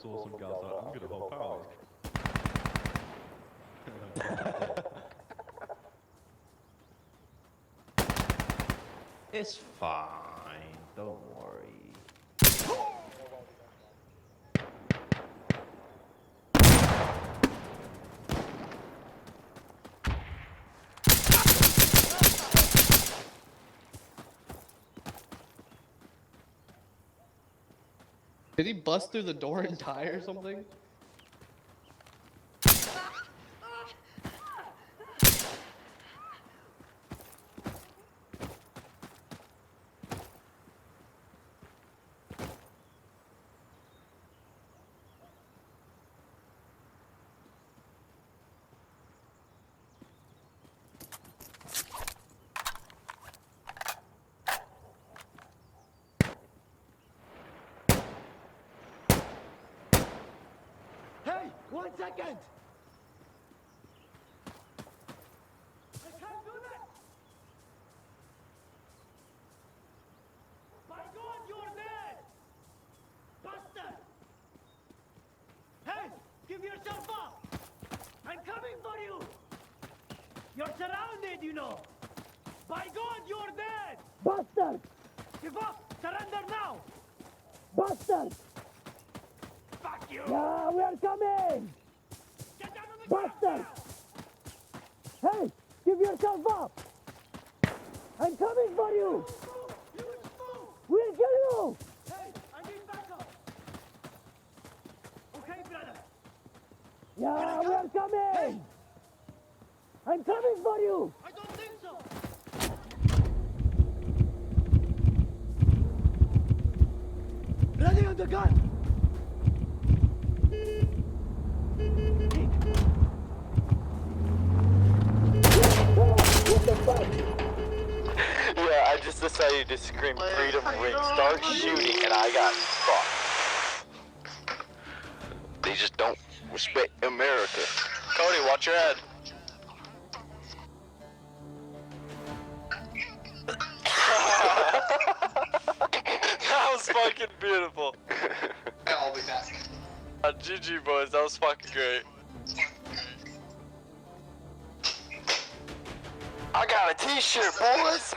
saw some guys like, I'm gonna hop out. It's fine, don't worry. Did he bust through the door and die or something? Hey, 1 second! I can't do that! By God, you're dead! Bastard! Hey, give yourself up! I'm coming for you! You're surrounded, you know! By God, you're dead! Bastard! Give up! Surrender now! Bastard! Fuck you! Yeah, we are coming! Get down on the bastard! Hey, give yourself up! I'm coming for you! We'll kill you! Hey, I need backup! Okay, brother? Yeah, we are coming! Hey. I'm coming for you! I don't think so! Ready on the gun! Yeah, I just decided to scream freedom ring, start shooting, and I got fucked. They just don't respect America. Cody, watch your head. That was fucking beautiful. I'll be back. GG boys, that was fucking great. I got a t-shirt, boys!